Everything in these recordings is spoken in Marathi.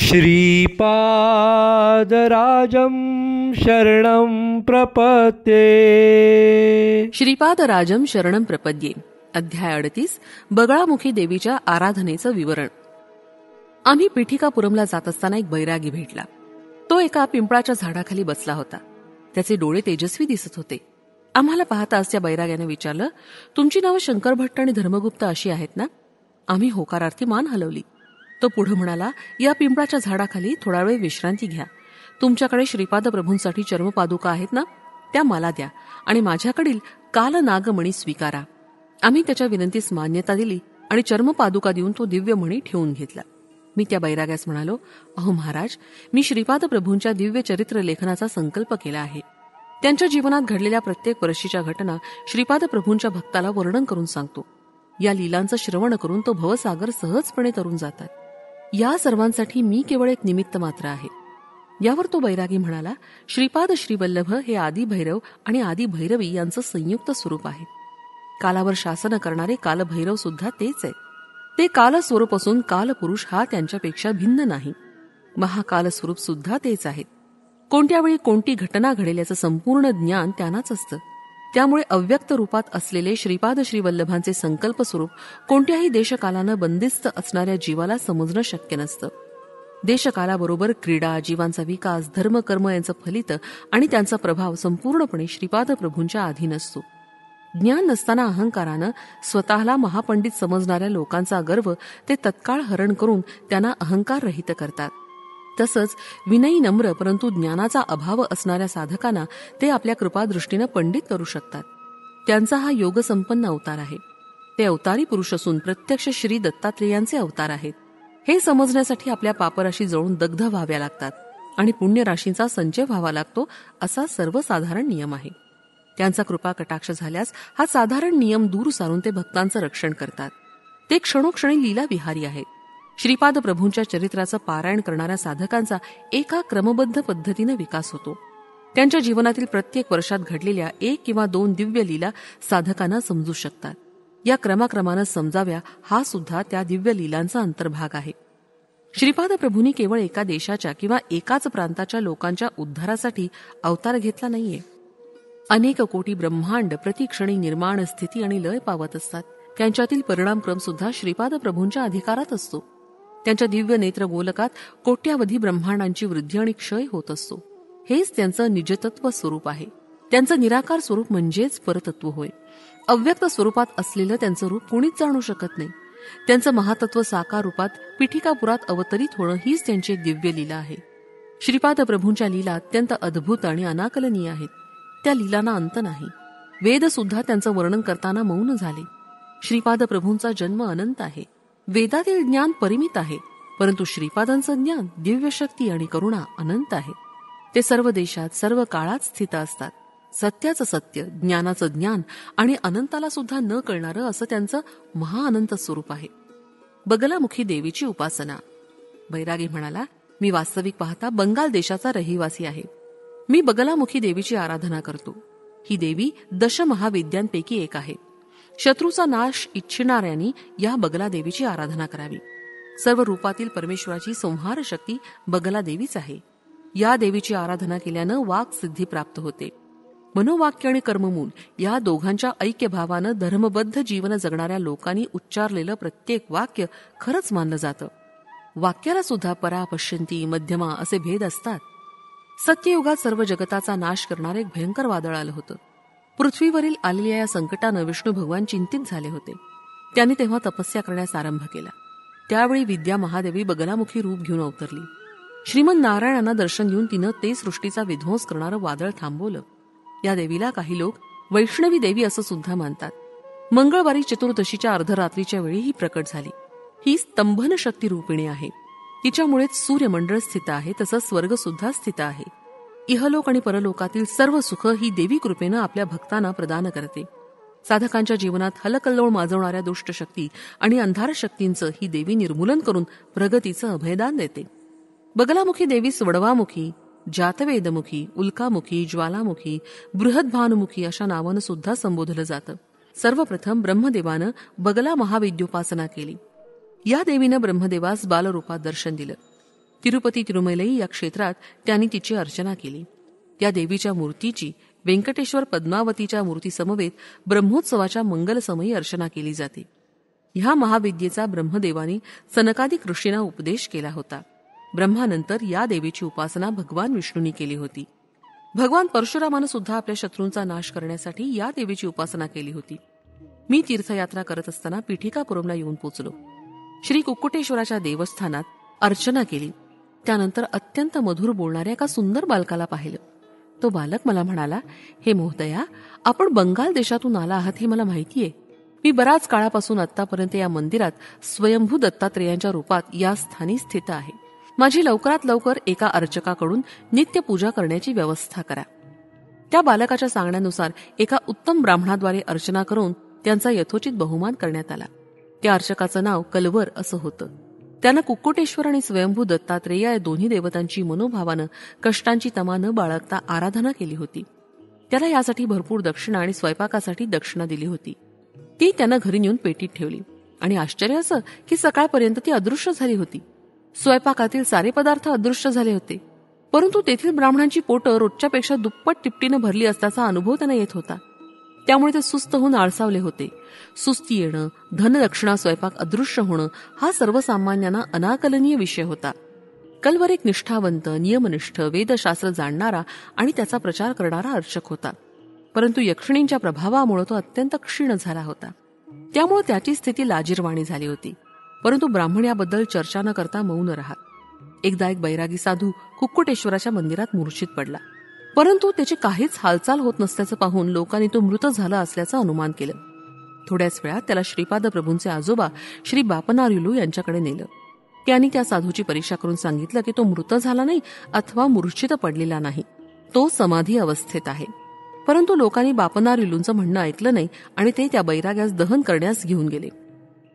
श्रीपादराजं शरणं प्रपद्ये. श्रीपादराजं शरणं प्रपद्ये. अध्याय 38. बगळामुखी देवीच्या आराधनेचं विवरण. आम्ही पिठिकापुरमला जात असताना एक बैरागी भेटला. तो एका पिंपळाच्या झाडाखाली बसला होता. त्याचे डोळे तेजस्वी दिसत होते. आम्हाला पाहताच त्या बैराग्याने विचारलं, तुमची नावं शंकर भट्ट आणि धर्मगुप्त अशी आहेत ना? आम्ही होकारार्थी मान हलवली. तो पुढे म्हणाला, या पिंपळाच्या झाडाखाली थोडा वेळ विश्रांती घ्या. तुमच्याकडे श्रीपाद प्रभूंसाठी चर्मपादुका आहेत ना, त्या मला द्या आणि माझ्याकडील कालनागमणी स्वीकारा. आम्ही त्याच्या विनंतीस मान्यता दिली आणि चर्मपादुका देऊन तो दिव्य मणी ठेवून घेतला. मी त्या बैराग्यास म्हणालो, अहो महाराज, मी श्रीपाद प्रभूंच्या दिव्य चरित्र लेखनाचा संकल्प केला आहे. त्यांच्या जीवनात घडलेल्या प्रत्येक वर्षीच्या घटना श्रीपाद प्रभूंच्या भक्ताला वर्णन करून सांगतो. या लीलांचं श्रवण करून तो भवसागर सहजपणे तरून जातात. या सर्वांसाठी मी केवळ एक निमित्त मात्र आहे. यावर तो बैरागी म्हणाला, श्रीपाद श्रीवल्लभ हे आदी भैरव आणि आदी भैरवी यांचं संयुक्त स्वरूप आहे. कालावर शासन करणारे कालभैरव सुद्धा तेच आहे. ते कालस्वरूप असून कालपुरुष हा त्यांच्यापेक्षा भिन्न नाही. महाकालस्वरूप सुद्धा तेच आहेत. कोणत्या वेळी कोणती घटना घडेल याचं संपूर्ण ज्ञान त्यांनाच असतं. त्यामुळे अव्यक्त रूपात असलेले श्रीपाद श्रीवल्लभांचे संकल्प स्वरूप कोणत्याही देशकालानं बंदिस्त असणाऱ्या जीवाला समजणं शक्य नसतं. देशकालाबरोबर क्रीडा, जीवांचा विकास, धर्म कर्म यांचं फलित आणि त्यांचा प्रभाव संपूर्णपणे श्रीपाद प्रभूंच्या अधीन असतो. ज्ञान नसताना अहंकारानं स्वतःला महापंडित समजणाऱ्या लोकांचा गर्व ते तत्काळ हरण करून त्यांना अहंकार रहित करतात. तसंच विनयी नम्र परंतु ज्ञानाचा अभाव असणाऱ्या साधकांना ते आपल्या कृपादृष्टीनं पंडित करू शकतात. त्यांचा हा योगसंपन्न अवतार आहे. ते अवतारी पुरुष असून प्रत्यक्ष श्री दत्तात्रेयांचे अवतार आहेत. हे समजण्यासाठी आपल्या पापराशी जळून दग्ध व्हाव्या लागतात आणि पुण्यराशींचा संचय व्हावा लागतो, असा सर्वसाधारण नियम आहे. त्यांचा कृपा कटाक्ष झाल्यास हा साधारण नियम दूर सारून ते भक्तांचं रक्षण करतात. ते क्षणोक्षणी लीला विहारी आहेत. श्रीपाद प्रभूंच्या चरित्राचं पारायण करणाऱ्या साधकांचा एका क्रमबद्ध पद्धतीने विकास होतो. त्यांच्या जीवनातील प्रत्येक वर्षात घडलेल्या 1 किंवा 2 दिव्य लीला साधकांना समजू शकतात. या क्रमाक्रमानं समजाव्या हा सुद्धा त्या दिव्य लीलांचा अंतर्भाग आहे. श्रीपाद प्रभूंनी केवळ एका देशाच्या किंवा एकाच प्रांताच्या लोकांच्या उद्धारासाठी अवतार घेतला नाहीये. अनेक कोटी ब्रह्मांड प्रतिक्षणी निर्माण, स्थिती आणि लय पावत असतात. त्यांच्यातील परिणामक्रम सुद्धा श्रीपाद प्रभूंच्या अधिकारात असतो. त्यांच्या दिव्य नेत्र गोलकात कोट्यावधी ब्रह्मांडांची वृद्धी आणि क्षय होत असतो. हेच त्यांचं निजतत्व स्वरूप आहे. त्यांचं निराकार स्वरूप म्हणजेच परतत्व होय. अव्यक्त स्वरूपात असलेलं त्यांचं रूप कुणीच जाणू शकत नाही. त्यांचं महातत्व साकार रूपात पिठिकापुरात अवतरित होणं हीच त्यांची एक दिव्य लीला आहे. श्रीपाद प्रभूंच्या लीला अत्यंत अद्भुत आणि अनाकलनीय आहेत. त्या लीलांना अंत नाही. वेद सुद्धा त्यांचं वर्णन करताना मौन झाले. श्रीपाद प्रभूंचा जन्म अनंत आहे. वेदातील ज्ञान परिमित आहे, परंतु श्रीपादांचं ज्ञान, दिव्य शक्ती आणि करुणा अनंत आहे. ते सर्व देशात सर्व काळात स्थित असतात. सत्याचं सत्य, ज्ञानाचं ज्ञान आणि अनंताला सुद्धा न कळणारं असं त्यांचं महाअनंत स्वरूप आहे. बगलामुखी देवीची उपासना. बैरागी म्हणाला, मी वास्तविक पाहता बंगाल देशाचा रहिवासी आहे. मी बगलामुखी देवीची आराधना करतो. ही देवी दशमहाविद्यांपैकी एक आहे. शत्रूचा नाश इच्छिणाऱ्यांनी या बगला देवीची आराधना करावी. सर्व रूपातील परमेश्वराची संहार शक्ती बगला देवीच आहे. या देवीची आराधना केल्यानं वाक सिद्धी प्राप्त होते. मनोवाक्य आणि कर्ममूल या दोघांच्या ऐक्यभावानं धर्मबद्ध जीवन जगणाऱ्या लोकांनी उच्चारलेलं प्रत्येक वाक्य खरंच मानलं जातं. वाक्याला सुद्धा परा, पश्यंती, मध्यमा असे भेद असतात. सत्ययुगात सर्व जगताचा नाश करणारे एक भयंकर वादळ आलं होतं. पृथ्वीवरील आलेल्या या संकटानं विष्णू भगवान चिंतित झाले होते. त्यांनी तेव्हा तपस्या करण्यास आरंभ केला. त्यावेळी विद्या महादेवी बगलामुखी रूप घेऊन अवतरली. श्रीमन नारायणांना दर्शन देऊन तिनं ते सृष्टीचा विध्वंस करणारं वादळ थांबवलं. या देवीला काही लोक वैष्णवी देवी असं सुद्धा मानतात. मंगळवारी चतुर्दशीच्या अर्धरात्रीच्या वेळी ही प्रकट झाली. ही स्तंभन शक्ती रूपिणी आहे. तिच्यामुळेच सूर्यमंडळ स्थित आहे, तसंच स्वर्ग सुद्धा स्थित आहे. इहलोक आणि परलोकातील सर्व सुख ही देवी कृपेनं आपल्या भक्तांना प्रदान करते. साधकांच्या जीवनात हलकल्लोळ माजवणाऱ्या दुष्ट शक्ती आणि अंधार शक्तींचं ही देवी निर्मूलन करून प्रगतीचं अभयदान देते. बगलामुखी देवीस वडवामुखी, जातवेदमुखी, उल्कामुखी, ज्वालामुखी, बृहद्भानुमुखी अशा नावानं सुद्धा संबोधलं जातं. सर्वप्रथम ब्रह्मदेवानं बगला महाविद्योपासना केली. या देवीनं ब्रह्मदेवास बालरूपात दर्शन दिलं. तिरुपती तिरुमलई या क्षेत्रात त्यांनी तिची अर्चना केली. त्या देवीच्या मूर्तीची व्यंकटेश्वर पद्मावतीच्या मूर्तीसमवेत ब्रह्मोत्सवाच्या मंगलसमयी अर्चना केली जाते. ह्या महाविद्येचा ब्रह्मदेवानी सनकादिक ऋषींना उपदेश केला होता. ब्रह्मानंतर या देवीची उपासना भगवान विष्णूंनी केली होती. भगवान परशुरामानं सुद्धा आपल्या शत्रूंचा नाश करण्यासाठी या देवीची उपासना केली होती. मी तीर्थयात्रा करत असताना पीठिकापुरमला येऊन पोचलो. श्री कुक्कुटेश्वराच्या देवस्थानात अर्चना केली. त्यानंतर अत्यंत मधुर बोलणाऱ्या एका सुंदर बालकाला पाहिलं. तो बालक मला म्हणाला, हे मोहदया, आपण बंगाल देशातून आला आहात हे मला माहितीये. मी बराच काळापासून आतापर्यंत या मंदिरात स्वयंभू दत्तात्रेयांच्या रूपात या स्थानी स्थित आहे. माझी लवकरात लवकर एका अर्चकाकडून नित्य पूजा करण्याची व्यवस्था करा. त्या बालकाच्या सांगण्यानुसार एका उत्तम ब्राह्मणाद्वारे अर्चना करून त्यांचा यथोचित बहुमान करण्यात आला. त्या अर्चकाचं नाव कलवर असं होतं. त्यानं कुक्कुटेश्वर आणि स्वयंभू दत्तात्रेय या दोन्ही देवतांची मनोभावानं कष्टांची तमा न बाळगता आराधना केली होती. त्याला यासाठी भरपूर दक्षिणा आणि स्वयंपाकासाठी दक्षिणा दिली होती. ती त्यानं घरी नेऊन पेटीत ठेवली आणि आश्चर्य असं की सकाळपर्यंत ती अदृश्य झाली होती. स्वयंपाकातील सारे पदार्थ अदृश्य झाले होते, परंतु तेथील ब्राह्मणांची पोटं रोजच्यापेक्षा दुप्पट तिपटीनं भरली असल्याचा अनुभव त्यांना येत होता. त्यामुळे ते सुस्त होऊन आळसावले होते. सुस्ती येणं, धनदक्षिणा स्वयंपाक अदृश्य होणं हा सर्वसामान्यांना अनाकलनीय विषय होता. कलवर एक निष्ठावंत, नियमनिष्ठ, वेदशास्त्र जाणणारा आणि त्याचा प्रचार करणारा अर्चक होता. परंतु यक्षिणींच्या प्रभावामुळे तो अत्यंत क्षीण झाला होता. त्यामुळे त्याची स्थिती लाजिरवाणी झाली होती. परंतु ब्राह्मण याबद्दल चर्चा न करता मौन राहत. एकदा एक बैरागी साधू कुक्कुटेश्वराच्या मंदिरात मूर्छित पडला, परंतु त्याची काहीच हालचाल होत नसल्याचं पाहून लोकांनी तो मृत झाला असल्याचं अनुमान केलं. थोड्याच वेळात त्याला श्रीपाद प्रभूंचे आजोबा श्री बापनार्युलू यांच्याकडे नेलं. त्यांनी त्या साधूची परीक्षा करून सांगितलं की तो मृत झाला नाही अथवा मूर्छित पडलेला नाही, तो समाधी अवस्थेत आहे. परंतु लोकांनी बापनार्युलूंचं म्हणणं ऐकलं नाही आणि ते त्या बैराग्यास दहन करण्यास घेऊन गेले.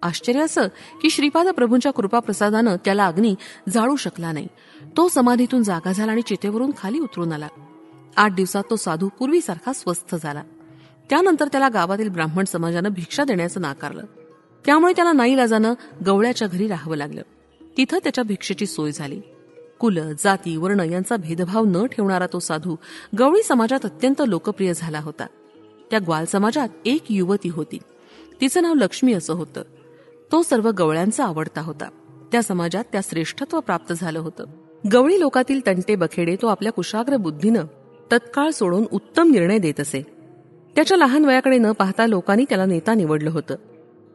आश्चर्य असं की श्रीपाद प्रभूंच्या कृपाप्रसादानं त्याला अग्नी जाळू शकला नाही. तो समाधीतून जागा झाला आणि चितेवरून खाली उतरून आला. 8 दिवसात तो साधू पूर्वीसारखा स्वस्थ झाला. त्यानंतर त्याला गावातील ब्राह्मण समाजानं भिक्षा देण्याचं नाकारलं. त्यामुळे त्याला नाईलाजानं गवळ्याच्या घरी राहावं लागलं. तिथं त्याच्या भिक्षेची सोय झाली. कुल, जाती, वर्ण यांचा भेदभाव न ठेवणारा तो साधू गवळी समाजात अत्यंत लोकप्रिय झाला होता. त्या ग्वाल समाजात एक युवती होती. तिचं नाव लक्ष्मी असं होतं. तो सर्व गवळ्यांचा आवडता होता. त्या समाजात त्या श्रेष्ठत्व प्राप्त झालं होतं. गवळी लोकातील तंटे बखेडे तो आपल्या कुशाग्र बुद्धीनं तत्काळ सोडून उत्तम निर्णय देत असे. त्याच्या लहान वयाकडे न पाहता लोकांनी त्याला नेता निवडलं होतं.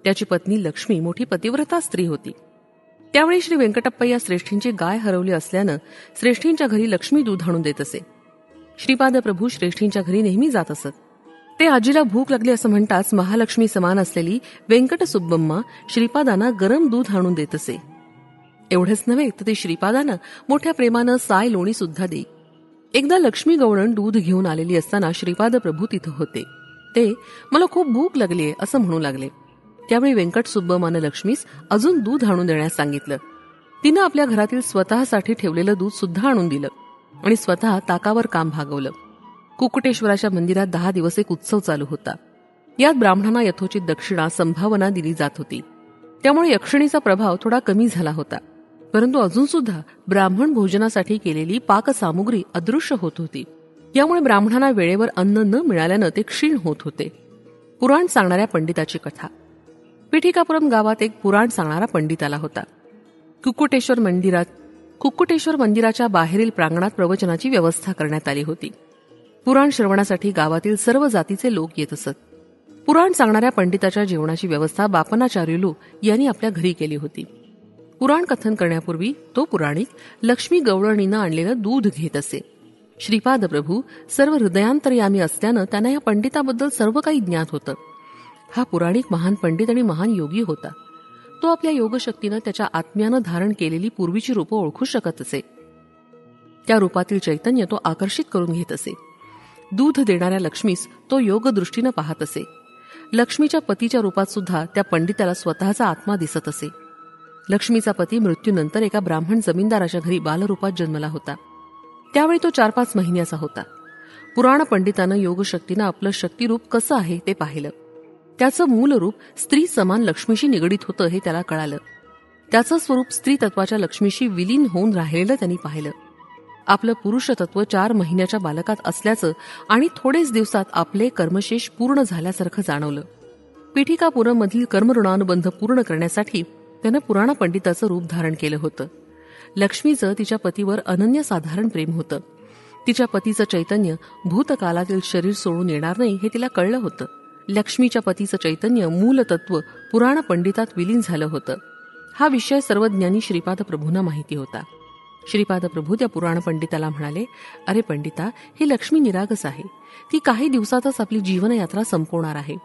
त्याची पत्नी लक्ष्मी मोठी पतिव्रता स्त्री होती. त्यावेळी श्री व्यंकटप्पय्या श्रेष्ठींची गाय हरवली असल्यानं श्रेष्ठींच्या घरी लक्ष्मी दूध आणून देत असे. श्रीपाद प्रभू श्रेष्ठींच्या घरी नेहमी जात असत. ते आजीला भूक लागली असं म्हणताच महालक्ष्मी समान असलेली व्यंकट सुब्बम्मा श्रीपादांना गरम दूध आणून देत असे. एवढंच नव्हे तर ते श्रीपादांना मोठ्या प्रेमानं साय लोणी सुद्धा देई. एकदा लक्ष्मी गवळण दूध घेऊन आलेली असताना श्रीपाद प्रभू तिथं होते. ते मला खूप भूक लागलीये असं म्हणू लागले. त्यावेळी व्यंकट सुब्बम्मानं लक्ष्मीस अजून दूध आणून देण्यास सांगितलं. तिनं आपल्या घरातील स्वतःसाठी ठेवलेलं दूध सुद्धा आणून दिलं आणि स्वतः ताकावर काम भागवलं. कुक्कुटेश्वराच्या मंदिरात 10 दिवस एक उत्सव चालू होता. यात ब्राह्मणांना यथोचित दक्षिणा संभावना दिली जात होती. त्यामुळे यक्षिणीचा प्रभाव थोडा कमी झाला होता. परंतु अजून सुद्धा ब्राह्मण भोजनासाठी केलेली पाकसामुग्री अदृश्य होत होती. यामुळे ब्राह्मणांना वेळेवर अन्न न मिळाल्यानं ते क्षीण होत होते. पुराण सांगणाऱ्या पंडिताची कथा. पीठिकापुरम गावात एक पुराण सांगणारा पंडित आला होता. कुक्कुटेश्वर मंदिराच्या बाहेरील प्रांगणात प्रवचनाची व्यवस्था करण्यात आली होती. पुराण श्रवणासाठी गावातील सर्व जातीचे लोक येत असत. पुराण सांगणाऱ्या पंडिताच्या जेवणाची व्यवस्था बापनाचार्युलू यांनी आपल्या घरी केली होती. पुराण कथन करण्यापूर्वी तो पुराणिक लक्ष्मी गवळणीनं आणलेलं दूध घेत असे. श्रीपाद प्रभू सर्व हृदयांतर्यामी असल्यानं त्यांना या पंडिताबद्दल सर्व काही ज्ञात होतं. हा पुराणिक महान पंडित आणि महान योगी होता. तो आपल्या योगशक्तीनं त्याच्या आत्म्यानं धारण केलेली पूर्वीची रूपं ओळखू शकत असे. त्या रूपातील चैतन्य तो आकर्षित करून घेत असे. दूध देणाऱ्या लक्ष्मीस तो योगदृष्टीनं पाहत असे. लक्ष्मीच्या पतीच्या रूपात सुद्धा त्या पंडिताला स्वतःचा आत्मा दिसत असे. लक्ष्मीचा पती मृत्यूनंतर एका ब्राह्मण जमीनदाराच्या घरी बालरूपात जन्मला होता. त्यावेळी तो 4-5 महिन्याचा होता. पुराण पंडितानं योगशक्तीनं आपलं शक्तिरूप कसं आहे ते पाहिलं. त्याचं मूल रूप स्त्री समान लक्ष्मीशी निगडीत होतं हे त्याला कळालं. त्याचं स्वरूप स्त्री तत्वाच्या लक्ष्मीशी विलीन होऊन राहिलेलं त्यांनी पाहिलं. आपलं पुरुष तत्व 4 महिन्याच्या बालकात असल्याचं आणि थोडेच दिवसात आपले कर्मशेष पूर्ण झाल्यासारखं जाणवलं. पीठिकापुरममधील कर्मऋणानुबंध पूर्ण करण्यासाठी त्यानं पुराण पंडिताचं रूप धारण केलं होतं. लक्ष्मीचं तिच्या पतीवर अनन्यसाधारण प्रेम होतं. तिच्या पतीचं चैतन्य भूतकालातील शरीर सोडून येणार नाही हे तिला कळलं होतं. लक्ष्मीच्या पतीचं चैतन्य मूल तत्व पुराण पंडितात विलीन झालं होतं. हा विषय सर्वज्ञानी श्रीपाद प्रभूंना माहिती होता. श्रीपाद प्रभू त्या पुराण पंडिताला म्हणाले, अरे पंडिता, ही लक्ष्मी निरागस आहे. ती काही दिवसातच आपली जीवनयात्रा संपवणार आहे.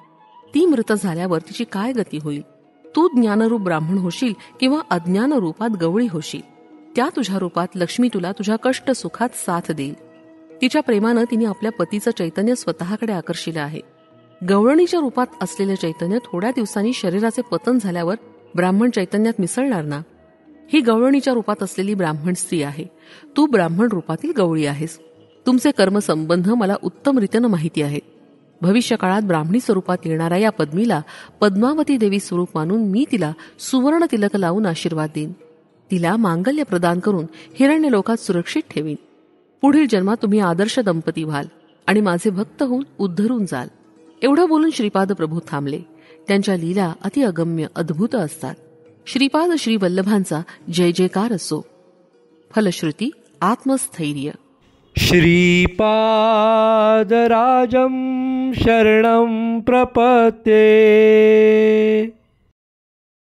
ती मृत झाल्यावर तिची काय गती होईल? तू ज्ञानरूप ब्राह्मण होशील किंवा अज्ञान रूपात गवळी होशील. त्या तुझ्या रूपात लक्ष्मी तुला तुझ्या कष्ट सुखात साथ देईल. तिच्या प्रेमानं तिने आपल्या पतीचं चैतन्य स्वतःकडे आकर्षिलं आहे. गवळणीच्या रूपात असलेलं चैतन्य थोड्या दिवसांनी शरीराचे पतन झाल्यावर ब्राह्मण चैतन्यात मिसळणार ना. ही गवळणीच्या रूपात असलेली ब्राह्मण स्त्री आहे. तू ब्राह्मण रूपातील गवळी आहेस. तुमचे कर्मसंबंध मला उत्तमरीतीनं माहिती आहेत. भविष्य काळात ब्राह्मणी स्वरूपात येणाऱ्या या पद्मीला पद्मावती देवी स्वरूप मानून मी तिला सुवर्ण तिलक लावून आशीर्वाद देईन. तिला मांगल्य प्रदान करून हिरण्य लोकात सुरक्षित ठेवीन. पुढील जन्मात तुम्ही आदर्श दंपती व्हाल आणि माझे भक्त होऊन उद्धरून जाल. एवढं बोलून श्रीपाद प्रभू थांबले. त्यांच्या लीला अति अगम्य अद्भुत असतात. श्रीपाद श्री वल्लभांचा जय जयकार असो. फलश्रुती आत्मस्थैर्य. श्रीपादराजं शरणं प्रपद्ये.